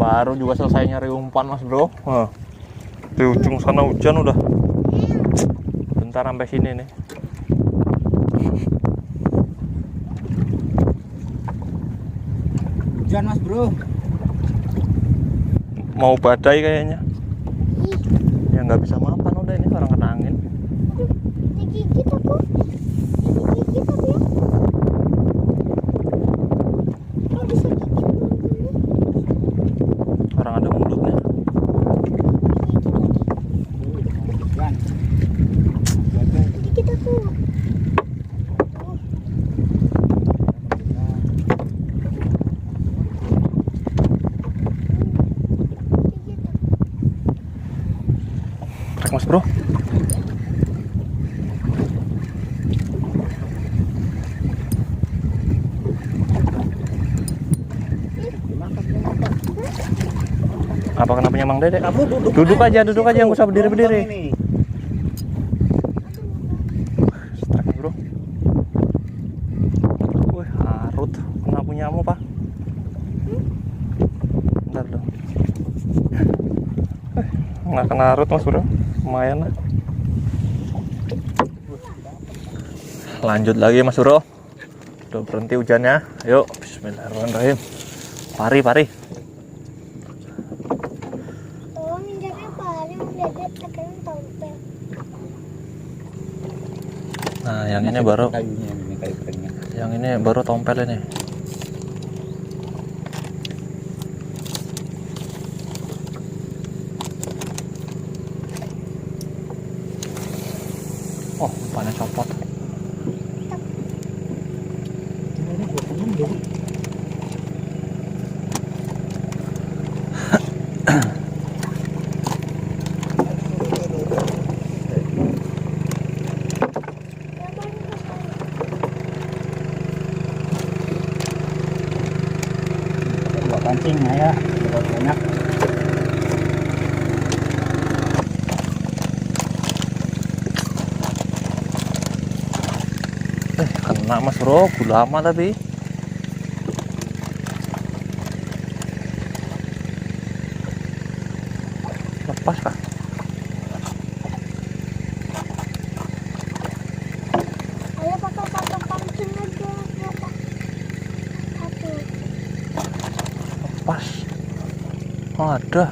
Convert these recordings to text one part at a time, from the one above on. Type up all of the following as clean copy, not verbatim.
Baru juga selesai nyari umpan mas bro. Di ujung sana hujan udah. Bentar sampai sini nih. Hujan mas bro. Mau badai kayaknya. Ya nggak bisa mapan udah ini orang kena angin. Digigit aku. Digigit aku ya. Oh, bisa gigit mulutnya. Orang ada mulutnya. Digigit aku. Trek mas bro. Apa kenapanya Mang Dede? Kamu Duduk aja nggak usah berdiri. Strike bro. Wih, harut. Kena punyamu pak. Bentar dong. Nggak kena harut mas bro. Lumayan lah. Lanjut lagi mas bro. Udah berhenti hujannya. Yuk, bismillahirrahmanirrahim. Pari. Nah, yang ini baru kayunya, ini kayu keringnya. Yang ini baru tompel ini. Oh, umpannya copot. Pancing ya, banyak. Kena mas bro, lama tapi. Lepas kah? Ayo pakai satu pancing aja. Satu. Lepas. Oh, ada.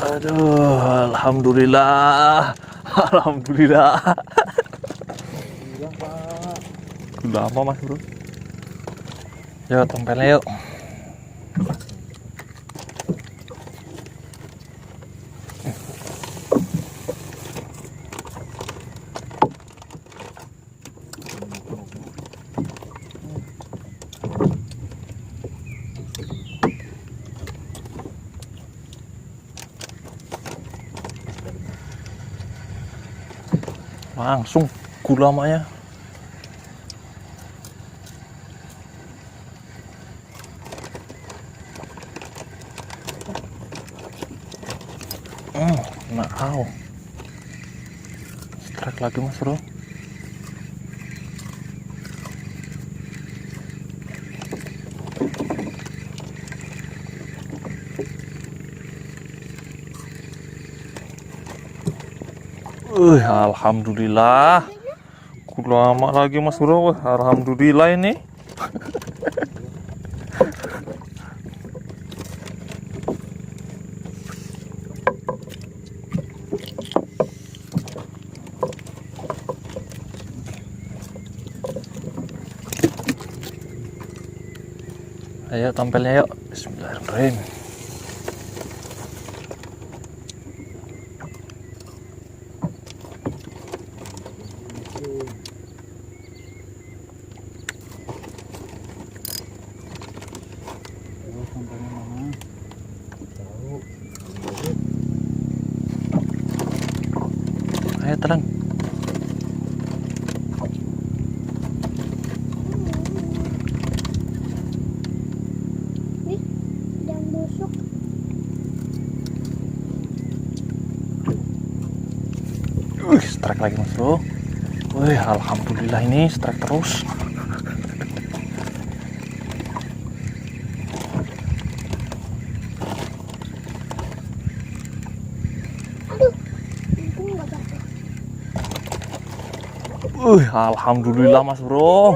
Aduh, alhamdulillah. Lama mas bro. Yuk tompelnya yuk. Langsung gulamanya. Kena kau. Strike lagi mas bro. Alhamdulillah. Lama lagi mas bro. Alhamdulillah ini. Ayo tampilnya yuk. Bismillahirrahmanirrahim. telan. Nih, yang busuk. Strike lagi mas bro. Wih, alhamdulillah ini strike terus. Aduh, untung nggak jatuh. Alhamdulillah mas bro.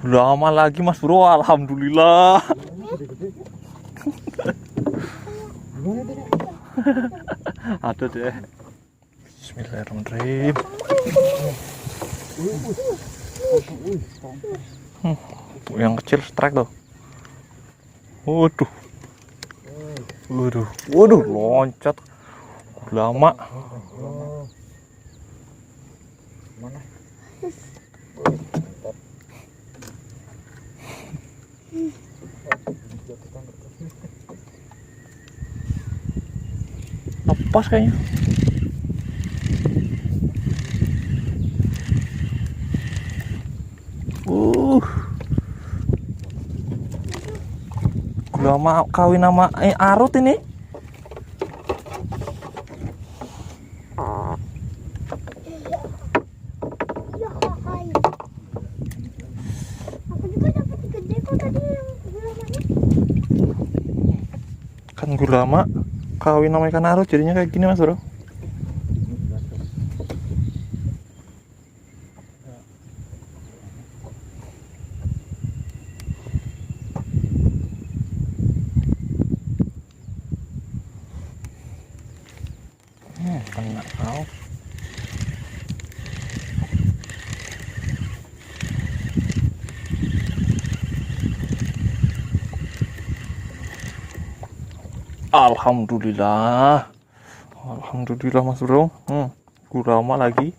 Lama lagi mas bro, alhamdulillah. Ada deh. Bismillahirrahmanirrahim. Yang kecil strike tuh. Waduh. Waduh, loncat. Lama. Mana? Lepas kayaknya. Lama kawin sama arut ini. Ya, hai. Aku juga dapat gede kok tadi yang gulamanya. Kan gulama kawin sama ikan arut jadinya kayak gini mas bro. Kena kau. Alhamdulillah. Alhamdulillah mas bro. Gurama lagi.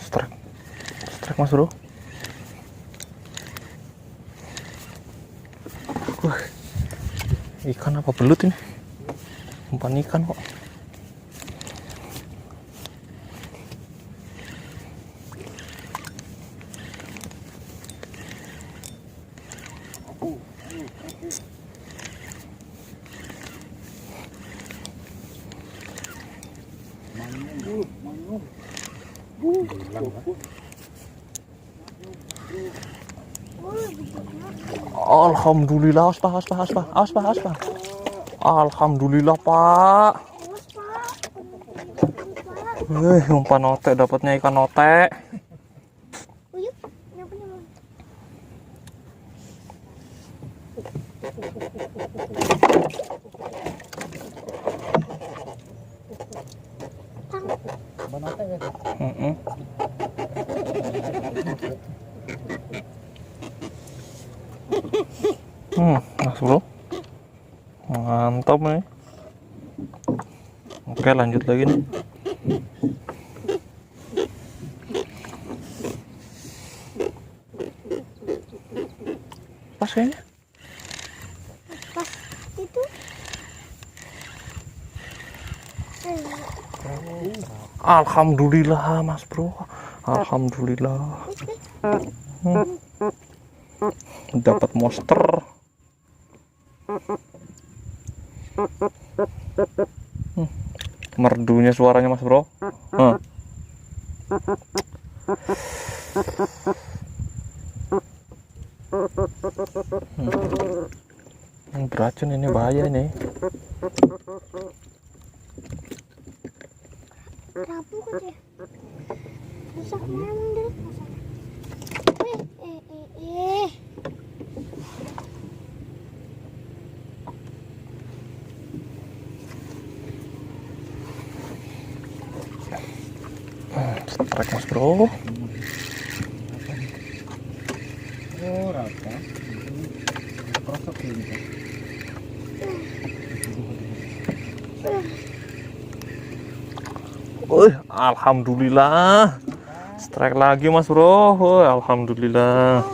Strike mas bro. Ikan apa belut ini? Umpan ikan kok. Alhamdulillah, awas pak. Alhamdulillah pak. Umpan otek, dapatnya ikan otek. Uyup, yang punya Bang. Mas bro, mantap nih. Oke, lanjut lagi nih. Pas kayaknya. Pas itu. Alhamdulillah mas bro, alhamdulillah. Dapat monster. Merdunya suaranya mas bro. Beracun ini, bahaya ini. Rapuh kan ya. Rusak memang deh. Strike mas bro. Oh, rata. Krosok ini. Alhamdulillah. Strike lagi mas bro. Alhamdulillah.